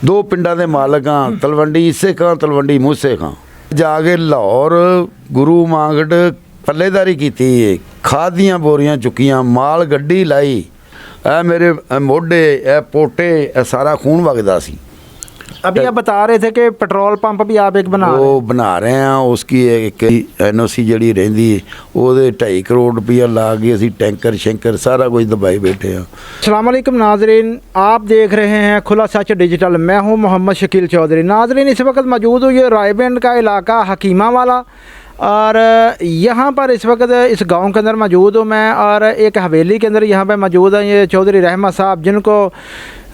दो पिंडा दे मालक हाँ, तलवंडी इसे खां तलवंडी मूसे खां। जाके लाहौर गुरु मांगड़ पल्लेदारी की, खाद दियां बोरियां चुकियां, माल गड्डी लाई, ए मेरे मोढे ए पोटे ए सारा खून वगदा सी। अभी आप बता रहे थे कि पेट्रोल पंप भी आप एक बना वो बना रहे हैं, उसकी एक NOC जड़ी रही वो 2.5 करोड़ रुपया ला के असी टैंकर शैंकर सारा कुछ दबाई बैठे हैं। अस्सलाम वालेकुम नाजरीन, आप देख रहे हैं खुला सच डिजिटल। मैं हूं मोहम्मद शकील चौधरी। नाजरीन, इस वक्त मौजूद हूँ ये रायबंद का इलाका हकीमा वाला, और यहाँ पर इस वक्त इस गांव के अंदर मौजूद हूँ मैं, और एक हवेली के अंदर यहाँ पे मौजूद है ये चौधरी रहमत साहब, जिनको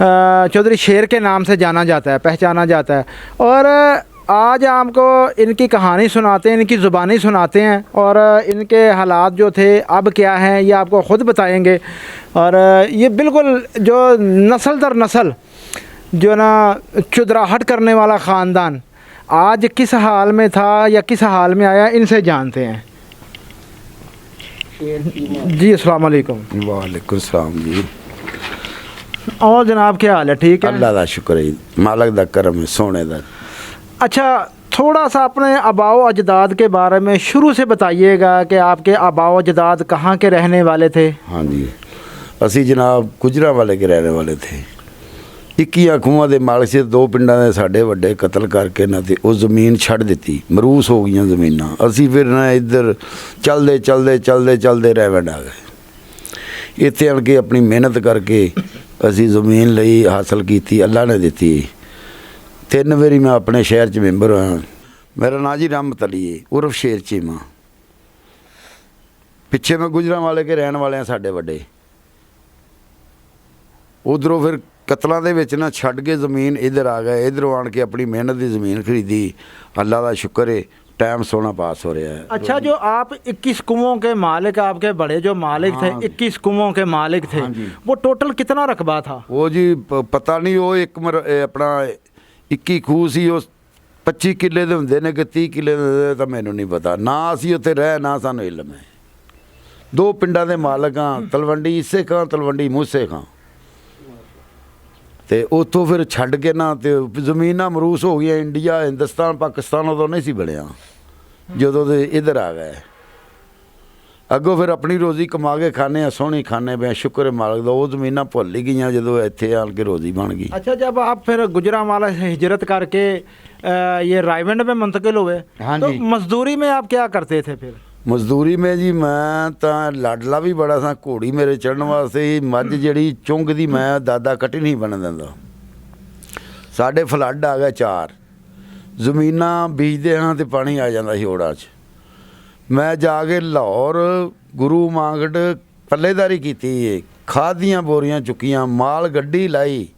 चौधरी शेर के नाम से जाना जाता है, पहचाना जाता है। और आज आपको इनकी कहानी सुनाते हैं, इनकी ज़ुबानी सुनाते हैं, और इनके हालात जो थे अब क्या हैं ये आपको ख़ुद बताएंगे। और ये बिल्कुल जो नस्ल दर नस्ल जो ना चुदराहट करने वाला ख़ानदान आज किस हाल में था या किस हाल में आया, इनसे जानते हैं। जी अस्सलाम वालेकुम। वालेकुम सलाम जी। और जनाब क्या हाल है? ठीक है, अल्लाह का शुक्र है, मालक दा करम है, सोने दा। अच्छा, थोड़ा सा अपने आबाओ अजदाद के बारे में शुरू से बताइएगा कि आपके आबाओ अजदाद कहाँ के रहने वाले थे? हाँ जी, असी जनाब गुजरांवाले के रहने वाले थे। 21 खूਹਾਂ ਦੇ ਮਾਲਕ ਸੀ। दो ਪਿੰਡਾਂ ਦੇ ਸਾਡੇ ਵੱਡੇ ਕਤਲ ਕਰਕੇ ਨਾ ਤੇ ਉਹ ਜ਼ਮੀਨ ਛੱਡ ਦਿੱਤੀ, ਮਰੂਸ ਹੋ ਗਈਆਂ ਜ਼ਮੀਨਾਂ। ਅਸੀਂ ਫਿਰ ਨਾ ਇੱਧਰ ਚੱਲਦੇ ਰਹਿਵੰਡ ਆ ਗਏ। ਇੱਥੇ ਆਣ ਕੇ ਆਪਣੀ ਮਿਹਨਤ ਕਰਕੇ ਅਸੀਂ ਜ਼ਮੀਨ ਲਈ ਹਾਸਲ ਕੀਤੀ, ਅੱਲਾ ਨੇ ਦਿੱਤੀ। 3 ਵਾਰੀ ਮੈਂ ਆਪਣੇ ਸ਼ਹਿਰ 'ਚ ਮੈਂਬਰ ਹਾਂ। ਮੇਰਾ ਨਾਂ ਜੀ ਰਹਿਮਤ ਅਲੀ ਹੈ, ਉਰਫ ਸ਼ੇਰ ਚੀਮਾ। ਪਿੱਛੇ ਮੈਂ ਗੁਜਰਾਂਵਾਲੇ ਕੇ ਰਹਿਣ ਵਾਲੇ ਹਾਂ ਸਾਡੇ ਵੱਡੇ। ਉਧਰੋਂ ਫਿਰ ਕਤਲਾਂ ਦੇ ਵਿੱਚ ਨਾ ਛੱਡ ਕੇ ਜ਼ਮੀਨ ਇੱਧਰ ਆ ਗਏ। ਇੱਧਰੋਂ ਆਣ ਕੇ ਆਪਣੀ ਮਿਹਨਤ ਦੀ ਜ਼ਮੀਨ ਖਰੀਦੀ। अल्लाह का शुक्र है, टाइम सोना पास हो रहा है। अच्छा, जो आप 21 कुओं के मालिक, आपके बड़े जो मालिक थे, 21 कुओं के मालिक थे, वो टोटल कितना रकबा था? वो जी पता नहीं, वो अपना 21 खूह सी, वो 25 किले ਦੇ ਹੁੰਦੇ ਨੇ कि 30 किले ਦੇ ਤਾਂ ਮੈਨੂੰ ਨਹੀਂ ਪਤਾ। ਨਾ ਅਸੀਂ ਉੱਥੇ ਰਹਿ, ਨਾ ਸਾਨੂੰ ਇਲਮ ਹੈ। ਦੋ ਪਿੰਡਾਂ ਦੇ ਮਾਲਕ ਹਾਂ, ਤਲਵੰਡੀ ਇਸੇ ਖਾਂ ਤਲਵੰਡੀ ਮੂਸੇ ਖਾਂ। ਤੇ ਉੱਥੋਂ ਫਿਰ ਛੱਡ ਕੇ ਨਾ ਤੇ ਜ਼ਮੀਨਾਂ ਮਰੂਸ ਹੋ ਗਈਆਂ। ਇੰਡੀਆ ਹਿੰਦੁਸਤਾਨ ਪਾਕਿਸਤਾਨ ਉਦੋਂ ਨਹੀਂ ਸੀ ਬਣਿਆ, ਜਦੋਂ ਦੇ ਇੱਧਰ ਆ ਗਏ। ਅੱਗੋਂ ਫਿਰ ਆਪਣੀ ਰੋਜ਼ੀ ਕਮਾ ਕੇ ਖਾਣੇ ਆ, ਸੋਹਣੀ ਖਾਣੇ ਪਏ, ਸ਼ੁਕਰ ਹੈ ਮਾਲਕ ਦਾ। ਉਹ ਜ਼ਮੀਨਾਂ ਭੁੱਲ ਹੀ ਗਈਆਂ ਜਦੋਂ ਇੱਥੇ ਆਣ ਕੇ ਰੋਜ਼ੀ ਬਣ गई। अच्छा, जब आप फिर गुजरांवाला से हिजरत करके ये रायबंद में मुंतकिल हुए, हाँ तो जी। मजदूरी में आप क्या करते थे फिर? ਮਜ਼ਦੂਰੀ ਮੈਂ ਜੀ ਮੈਂ ਤਾਂ ਲਾਡਲਾ ਵੀ ਬੜਾ ਸਾਂ। ਘੋੜੀ ਮੇਰੇ ਚੜ੍ਹਨ ਵਾਸਤੇ ਹੀ ਮੱਝ ਜਿਹੜੀ ਚੁੰਗਦੀ, ਮੈਂ ਦਾਦਾ ਕੱਟੀ ਨਹੀਂ ਬਣ ਦਿੰਦਾ। ਸਾਡੇ ਫਲੱਡ ਆ ਗਿਆ 4 ਜ਼ਮੀਨਾਂ ਬੀਜਦੇ ਹਾਂ ਤੇ ਪਾਣੀ ਆ ਜਾਂਦਾ ਸੀ ਓੜਾਂ 'ਚ। ਮੈਂ ਜਾ ਕੇ ਲਾਹੌਰ ਗੁਰੂ ਮਾਂਗੜ ਪੱਲੇਦਾਰੀ ਕੀਤੀ, ਖਾਦ ਦੀਆਂ ਬੋਰੀਆਂ ਚੁੱਕੀਆਂ, ਮਾਲ ਗੱਡੀ ਲਾਈ।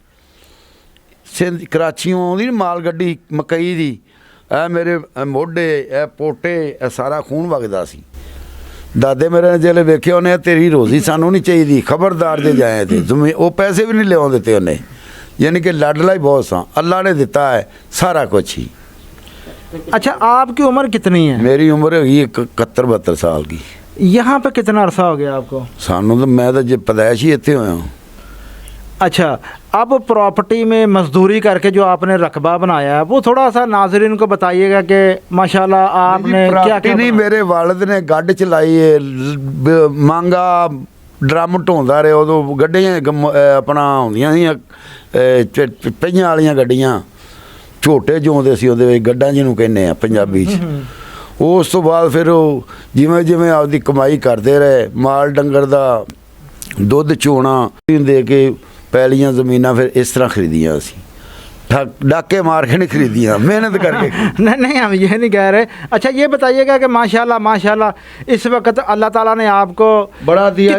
ਸਿੰਧ ਕਰਾਚੀਓਂ ਆਉਂਦੀ ਨਾ ਮਾਲ ਗੱਡੀ ਮਕਈ ਦੀ, ਇਹ ਮੇਰੇ ਮੋਢੇ ਇਹ ਪੋਟੇ ਇਹ ਸਾਰਾ ਖੂਨ ਵਗਦਾ ਸੀ। ਦਾਦੇ ਮੇਰੇ ਨੇ ਜਿਹੜੇ ਵੇਖਿਆ, ਉਹਨੇ ਤੇਰੀ ਰੋਜ਼ੀ ਸਾਨੂੰ ਨਹੀਂ ਚਾਹੀਦੀ, ਖਬਰਦਾਰ ਜੇ ਜਾਏ ਤੇ ਜ਼ਮੀਨ। ਉਹ ਪੈਸੇ ਵੀ ਨਹੀਂ ਲਿਆਉਣ ਦਿੱਤੇ ਉਹਨੇ, यानी कि लाडला ही बहुत सा। अल्लाह ने दिता है सारा कुछ ही। अच्छा, आपकी उम्र कितनी है? मेरी उम्र है 71-72 साल की। यहाँ पे कितना अरसा हो गया आपको? सानू तो मैं तो पैदाइश ही इतने होया हूँ। अच्छा, अब प्रॉपर्टी में मजदूरी करके जो आपने रकबा बनाया है, वो थोड़ा सा नाज़रीन को बताइएगा कि माशाल्लाह आपने क्या क्या नहीं, मेरे वालिद ने गड्ढ चलाई है, मांगा ड्रम ढोंदा रहे। उदों गड्डियां अपना होंदियां सी पहियां वालियां गड्डियां, झोटे जोंदे सी ਉਹਦੇ ਵਿੱਚ, ਗੱਡਾਂ ਜਿਹਨੂੰ ਕਹਿੰਦੇ ਆ ਪੰਜਾਬੀ 'ਚ। ਉਸ ਤੋਂ ਬਾਅਦ ਫਿਰ ਉਹ ਜਿਵੇਂ ਜਿਵੇਂ ਆਪਦੀ ਕਮਾਈ ਕਰਦੇ ਰਹੇ, ਮਾਲ ਡੰਗਰ ਦਾ ਦੁੱਧ ਚੋਣਾ ਦੇ ਕੇ ਪੈਲੀਆਂ ਜ਼ਮੀਨਾਂ ਫਿਰ ਇਸ ਤਰ੍ਹਾਂ ਖਰੀਦੀਆਂ ਅਸੀਂ। डाके मार के नहीं खरीदियाँ, मेहनत करके। नहीं, हम ये नहीं कह रहे। अच्छा, ये बताइएगा कि माशाल्लाह इस वक्त अल्लाह ताला ने आपको बड़ा दिया।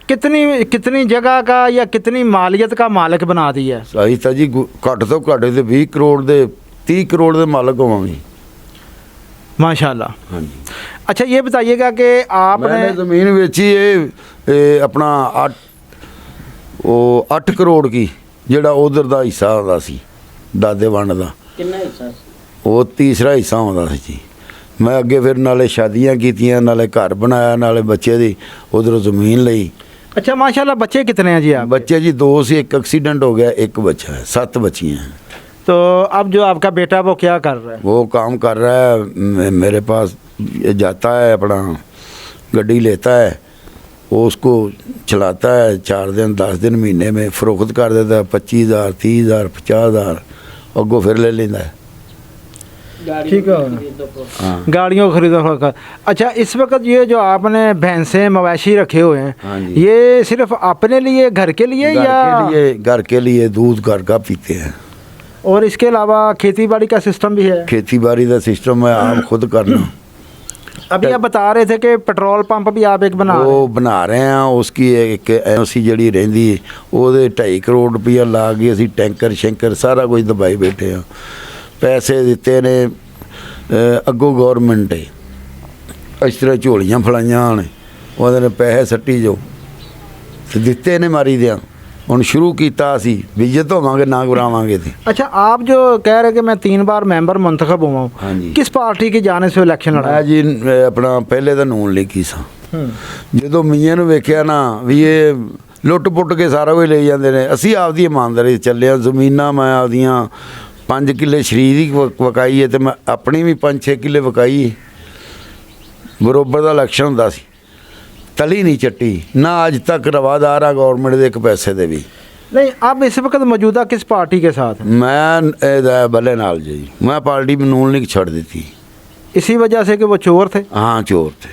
कितनी जगह का या कितनी मालियत का मालिक बना दिया? सही था जी, घट तो घट 20 करोड़ दे 30 करोड़ दे मालिक होवांगे माशाल्लाह। हाँ जी। अच्छा, ये बताइएगा कि आपने ज़मीन बेची है अपना 8 करोड़ की, ਜਿਹੜਾ ਉਧਰ ਦਾ ਹਿੱਸਾ ਆਉਂਦਾ ਸੀ ਦਾਦੇ ਵੰਡ ਦਾ। ਕਿੰਨਾ ਹਿੱਸਾ? ਉਹ ਤੀਸਰਾ ਹਿੱਸਾ ਆਉਂਦਾ ਸੀ ਜੀ। ਮੈਂ ਅੱਗੇ ਫਿਰ ਨਾਲੇ ਸ਼ਾਦੀਆਂ ਕੀਤੀਆਂ, ਨਾਲੇ ਘਰ ਬਣਾਇਆ, ਨਾਲੇ ਬੱਚੇ ਦੀ ਉਧਰੋਂ ਜ਼ਮੀਨ ਲਈ। अच्छा, माशाल्लाह बच्चे कितने हैं जी आप? बच्चे जी 2 से, एक एक्सीडेंट हो गया, एक बच्चा है, 7 बच्चियाँ हैं। तो अब जो आपका बेटा वो क्या कर रहा है? वो काम कर रहा है, मेरे पास ये जाता है, अपना गड्डी लेता है, वो उसको चलाता है 4 दिन 10 दिन महीने में, फरोख्त कर देता है 25,000 30,000 50,000, अगो फिर ले लेता है। ठीक है, हाँ गाड़ियों को खरीदो फरोख्त। अच्छा, इस वक्त ये जो आपने भैंसें मवेशी रखे हुए हैं, हाँ जी। ये सिर्फ अपने लिए, घर के लिए या घर के लिए दूध घर का पीते हैं। और इसके अलावा खेती बाड़ी का सिस्टम भी है? खेती बाड़ी का सिस्टम है आप खुद करना। अभी आप बता रहे थे कि पेट्रोल पंप भी आप एक बना रहे वो बना रहे हैं, उसकी एक एनओसी जड़ी रही ਉਹਦੇ 2.5 ਕਰੋੜ ਰੁਪਇਆ ਲਾ ਕੇ ਅਸੀਂ ਟੈਂਕਰ ਸ਼ੈਂਕਰ ਸਾਰਾ ਕੁਝ ਦਬਾਈ ਬੈਠੇ ਆ। ਪੈਸੇ ਦਿੱਤੇ ਨੇ ਅੱਗੋਂ ਗੌਰਮੈਂਟ ਹੈ, ਇਸ ਤਰ੍ਹਾਂ ਝੋਲੀਆਂ ਫਲਾਈਆਂ ਨੇ, ਉਹਦੇ ਨੇ ਪੈਸੇ ਸੱਟੀ ਜੋ ਤੇ ਦਿੱਤੇ ਨੇ ਮਾਰੀ ਦਿਆਂ। ਹੁਣ ਸ਼ੁਰੂ ਕੀਤਾ ਅਸੀਂ ਵਿਜਤ ਹੋਵਾਂਗੇ ਨਾ घबरावांगे थे। अच्छा, आप जो कह रहे कि मैं 3 बार मेंबर मुंतखब हुआ हूँ, हाँ जी। किस पार्टी की जाने से इलेक्शन लड़ा? ਮੈਂ ਜੀ ਆਪਣਾ ਪਹਿਲੇ ਤਾਂ ਨੂਨ ਲੀਗੀ ਸਾਂ। ਜਦੋਂ ਮੀਆਂ ਨੂੰ ਵੇਖਿਆ ਨਾ ਵੀ ਇਹ ਲੁੱਟ ਪੁੱਟ ਕੇ ਸਾਰਾ ਕੁਝ ਲਈ ਜਾਂਦੇ ਨੇ, ਅਸੀਂ ਆਪਦੀ ਇਮਾਨਦਾਰੀ ਚੱਲੇ ਆ। ਜ਼ਮੀਨਾਂ ਮੈਂ ਆਪਦੀਆਂ 5 ਕਿੱਲੇ ਸ਼ਰੀਰ ਦੀ ਵਕਾਈ ਹੈ ਤੇ ਮੈਂ ਆਪਣੀ ਵੀ 5-6 ਕਿੱਲੇ ਵਕਾਈ ਹੈ। ਬਰੋਬਰ ਦਾ ਇਲੈਕਸ਼ਨ ਹੁੰਦਾ ਸੀ, ਤਲੀ ਨਹੀਂ ਚੱਟੀ ਨਾ ਅੱਜ ਤੱਕ ਰਵਾਦਾਰ ਆ ਗੌਰਮੈਂਟ ਦੇ ਇੱਕ ਪੈਸੇ ਦੇ ਵੀ। नहीं, आप इस वक्त मौजूदा किस पार्टी के साथ हैं? ਮੈਂ ਇਹਦਾ ਬੱਲੇ ਨਾਲ ਜੀ, ਮੈਂ ਪਾਰਟੀ ਨੂਨ ਲੀਗ ਛੱਡ ਦਿੱਤੀ। इसी वजह से कि वो चोर थे? ਹਾਂ ਚੋਰ ਤੇ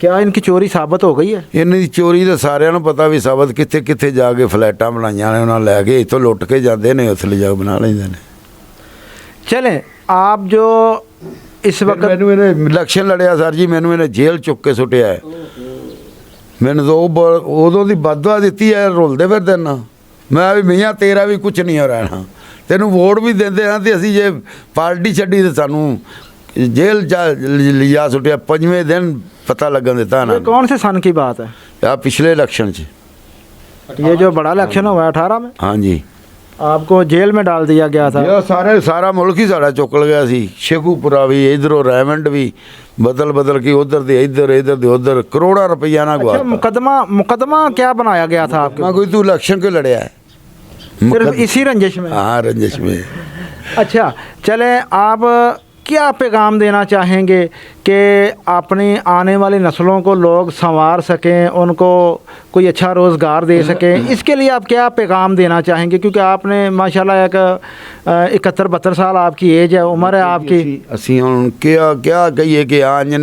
क्या इनकी चोरी साबित हो गई है? ਇਹਨਾਂ ਦੀ ਚੋਰੀ ਦਾ ਸਾਰਿਆਂ ਨੂੰ ਪਤਾ ਵੀ ਸਾਬਤ ਕਿੱਥੇ ਕਿੱਥੇ ਜਾ ਕੇ ਫਲੈਟਾਂ ਬਣਾਈਆਂ ਨੇ ਉਹਨਾਂ ਲੈ ਕੇ, ਇੱਥੋਂ ਲੁੱਟ ਕੇ ਜਾਂਦੇ ਨੇ, ਉੱਥੇ ਲਿਜਾ ਕੇ ਬਣਾ ਲੈਂਦੇ ਨੇ। चलें, आप जो इस वक्त ਮੈਨੂੰ ਇਹਨੇ ਇਲੈਕਸ਼ਨ ਲੜਿਆ ਸਰ ਜੀ, ਮੈਨੂੰ ਇਹਨੇ ਜੇਲ੍ਹ ਚੁੱਕ ਕੇ ਸੁੱਟਿਆ ਹੈ। ਮੈਨੂੰ ਤਾਂ ਉਦੋਂ ਦੀ ਬਦਦੁਆ ਦਿੱਤੀ ਹੈ, ਰੁਲਦੇ ਫਿਰਦੇ ਨਾ। ਮੈਂ ਵੀ ਮੀਆਂ ਤੇਰਾ ਵੀ ਕੁਝ ਨਹੀਂ ਹੋ ਰਹਿਣਾ, ਤੈਨੂੰ ਵੋਟ ਵੀ ਦਿੰਦੇ ਹਾਂ ਤੇ ਅਸੀਂ ਜੇ ਪਾਰਟੀ ਛੱਡੀ ਤੇ ਸਾਨੂੰ ਜੇਲ੍ਹ ਜਾ ਲਿਜਾ ਸੁੱਟਿਆ। 5ਵੇਂ ਦਿਨ पता लगन देता ये ना। कौन से सन की बात है? आप पिछले इलेक्शन से, ये जो बड़ा इलेक्शन हुआ 18 में, हाँ जी, आपको जेल में डाल दिया गया था। ये सारा मुल्क ही सारा चुकल गया सी। शेखूपुरा भी इधरों रेमंड भी बदल के उधर दे इधर दे उधर, करोड़ा रुपया ना गवा। अच्छा, मुकदमा क्या बनाया गया था आपके? कोई तू इलेक्शन क्यों लड़या है? सिर्फ इसी रंजिश में? हाँ, रंजिश में। अच्छा, चले, आप क्या पैगाम देना चाहेंगे कि अपनी आने वाली नस्लों को लोग संवार सकें, उनको कोई अच्छा रोज़गार दे सकें? इसके लिए आप क्या पैगाम देना चाहेंगे? क्योंकि आपने माशाल्लाह एक 71-72 साल आपकी एज है, उम्र है आपकी। ਅਸੀਂ ਹੁਣ क्या ਕਹੀਏ ਕਿ ਅੰਜ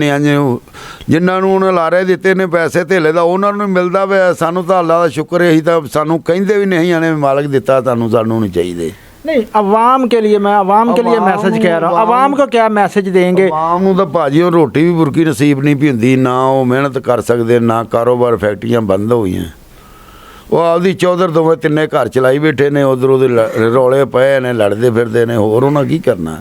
ਜਿਨ੍ਹਾਂ ਨੂੰ ਉਹਨਾਂ ਲਾਰੇ ਦਿੱਤੇ ਨੇ ਪੈਸੇ ਧੇਲੇ ਦਾ, ਉਹਨਾਂ ਨੂੰ ਮਿਲਦਾ ਵੇ। ਸਾਨੂੰ ਤਾਂ ਅੱਲਾ ਦਾ ਸ਼ੁਕਰ ਹੈ, ਅਸੀਂ ਤਾਂ ਸਾਨੂੰ ਕਹਿੰਦੇ ਵੀ ਨਹੀਂ ਆਣੇ ਮਾਲਕ ਦਿੱਤਾ ਤੁਹਾਨੂੰ, ਸਾਨੂੰ ਨਹੀਂ ਚਾਹੀਦੇ। नहीं, अवाम के लिए, मैं अवाम के लिए मैसेज कह रहा हूँ। अवाम को क्या मैसेज देंगे? ਆਮ ਨੂੰ ਤਾਂ ਭਾਜੀ ਉਹ ਰੋਟੀ ਵੀ ਬੁਰਕੀ ਨਸੀਬ ਨਹੀਂ ਵੀ ਹੁੰਦੀ, ਨਾ ਉਹ ਮਿਹਨਤ ਕਰ ਸਕਦੇ, ਨਾ ਕਾਰੋਬਾਰ, ਫੈਕਟਰੀਆਂ ਬੰਦ ਹੋਈਆਂ। ਉਹ ਆਪਦੀ ਚੌਧਰ ਦੋਵੇਂ ਤਿੰਨੇ ਘਰ ਚਲਾਈ ਬੈਠੇ ਨੇ, ਉਧਰ ਉਹਦੇ ਰੌਲੇ ਪਏ ਨੇ, ਲੜਦੇ ਫਿਰਦੇ ਨੇ, ਹੋਰ ਉਹਨਾਂ ਕੀ ਕਰਨਾ।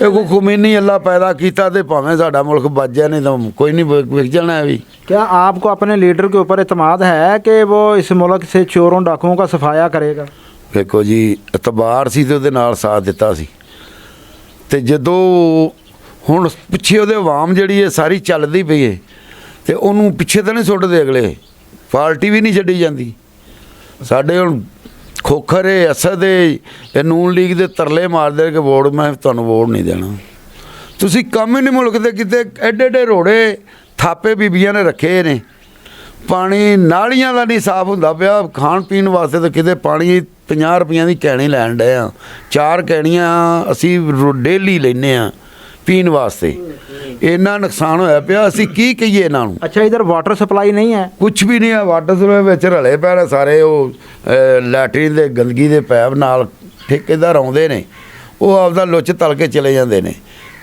ਇਹ ਕੋ ਖੁਮੀਨੀ ਅੱਲਾ ਪੈਦਾ ਕੀਤਾ ਤੇ ਭਾਵੇਂ ਸਾਡਾ ਮੁਲਕ ਬਚ ਜਾਏ, ਨਹੀਂ ਤਾਂ ਕੋਈ ਨਹੀਂ ਵਿਕ ਜਾਣਾ ਹੈ ਵੀ। क्या आपको अपने लीडर के ऊपर एतमाद है कि वो इस मुल्क से चोरों डाकुओं का सफाया करेगा? ਵੇਖੋ ਜੀ, ਇਤਬਾਰ ਸੀ ਤੇ ਉਹਦੇ ਨਾਲ ਸਾਥ ਦਿੱਤਾ ਸੀ, ਤੇ ਜਦੋਂ ਹੁਣ ਪਿੱਛੇ ਉਹਦੇ ਆਵਾਮ ਜਿਹੜੀ ਹੈ ਸਾਰੀ ਚੱਲਦੀ ਪਈ ਹੈ, ਤੇ ਉਹਨੂੰ ਪਿੱਛੇ ਤਾਂ ਨਹੀਂ ਸੁੱਟਦੇ ਅਗਲੇ। ਪਾਰਟੀ ਵੀ ਨਹੀਂ ਛੱਡੀ ਜਾਂਦੀ। ਸਾਡੇ ਹੁਣ ਖੋਖਰ ਏ, ਅਸਦ ਏ, ਇਹ ਨੂਨ ਲੀਗ ਦੇ ਤਰਲੇ ਮਾਰਦੇ ਕਿ ਵੋਟ, ਮੈਂ ਤੁਹਾਨੂੰ ਵੋਟ ਨਹੀਂ ਦੇਣਾ। ਤੁਸੀਂ ਕੰਮ ਹੀ ਨਹੀਂ ਮੁਲਕ ਦੇ ਕਿਤੇ। ਐਡੇ ਰੋੜੇ ਥਾਪੇ ਬੀਬੀਆਂ ਨੇ ਰੱਖੇ ਨੇ, ਪਾਣੀ ਨਾਲੀਆਂ ਦਾ ਨਹੀਂ ਸਾਫ਼ ਹੁੰਦਾ ਪਿਆ। ਖਾਣ ਪੀਣ ਵਾਸਤੇ ਤਾਂ ਕਿਤੇ ਪਾਣੀ 50 ਰੁਪਈਆਂ ਦੀ ਕੈਣੀ ਲੈਣ ਡਏ ਆ। 4 ਕੈਣੀਆਂ ਅਸੀਂ ਡੇਲੀ ਲੈਂਦੇ ਹਾਂ ਪੀਣ ਵਾਸਤੇ। ਇੰਨਾ ਨੁਕਸਾਨ ਹੋਇਆ ਪਿਆ, ਅਸੀਂ ਕੀ ਕਹੀਏ ਇਹਨਾਂ ਨੂੰ। अच्छा, इधर वाटर सप्लाई नहीं है? ਕੁਛ ਵੀ ਨਹੀਂ ਹੈ। ਵਾਟਰ ਸਪਲਾਈ ਵਿੱਚ ਰਲੇ ਪਏ ਨੇ ਸਾਰੇ। ਉਹ ਲੈਟਰੀਨ ਦੇ ਗੰਦਗੀ ਦੇ ਪੈਪ ਨਾਲ ਠੇਕੇਦਾਰ ਆਉਂਦੇ ਨੇ, ਉਹ ਆਪਦਾ ਲੁੱਚ ਤਲ ਕੇ ਚਲੇ ਜਾਂਦੇ ਨੇ।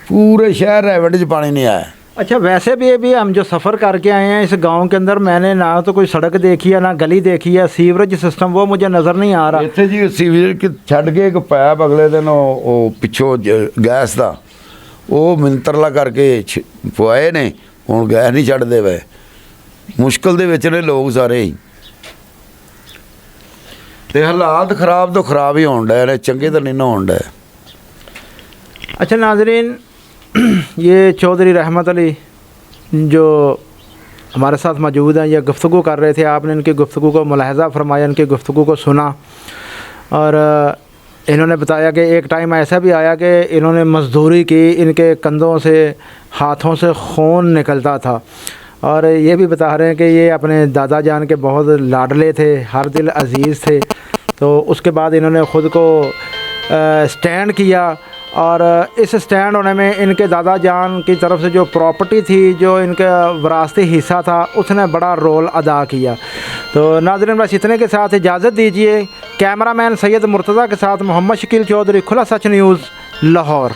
ਪੂਰੇ ਸ਼ਹਿਰ ਰੈਵਿੰਡ 'ਚ ਪਾਣੀ ਨਹੀਂ ਆਇਆ। अच्छा, वैसे भी अभी हम जो सफ़र करके आए हैं इस गांव के अंदर, मैंने ना तो कोई सड़क देखी है, ना गली देखी है। सीवरेज सिस्टम वो मुझे नज़र नहीं आ रहा। ਇੱਥੇ ਜੀ ਸੀਵਰੇਜ ਕਿ ਛੱਡ ਕੇ ਇੱਕ ਪੈਪ ਅਗਲੇ ਦਿਨ ਉਹ ਪਿੱਛੋਂ ਗੈਸ ਦਾ ਉਹ ਮਿੰਤਰਲਾ ਕਰਕੇ ਪਵਾਏ ਨੇ। ਹੁਣ ਗੈਸ ਨਹੀਂ ਛੱਡਦੇ ਵੇ, ਮੁਸ਼ਕਲ ਦੇ ਵਿੱਚ ਨੇ ਲੋਕ ਸਾਰੇ ਹੀ, ਤੇ ਹਾਲਾਤ ਖਰਾਬ ਤੋਂ ਖਰਾਬ ਹੀ ਹੋਣ ਡਏ ਨੇ, ਚੰਗੇ ਤਾਂ ਨਹੀਂ ਨਾ ਹੋਣ ਡਏ। अच्छा नाजरीन, ये चौधरी रहमत अली जो हमारे साथ मौजूद हैं, ये गुफ्तगू कर रहे थे। आपने इनकी गुफ्तगू को मुलाहज़ा फरमाया, इनकी गुफ्तगू को सुना, और इन्होंने बताया कि एक टाइम ऐसा भी आया कि इन्होंने मजदूरी की, इनके कंधों से हाथों से खून निकलता था। और ये भी बता रहे हैं कि ये अपने दादा जान के बहुत लाडले थे, हर दिल अजीज़ थे। तो उसके बाद इन्होंने ख़ुद को स्टैंड किया, और इस स्टैंड होने में इनके दादा जान की तरफ से जो प्रॉपर्टी थी, जो इनका विरासती हिस्सा था, उसने बड़ा रोल अदा किया। तो नाज़रीन, बस इतने के साथ इजाज़त दीजिए। कैमरामैन सैयद मुर्तज़ा के साथ मोहम्मद शकील चौधरी, खुला सच न्यूज़, लाहौर।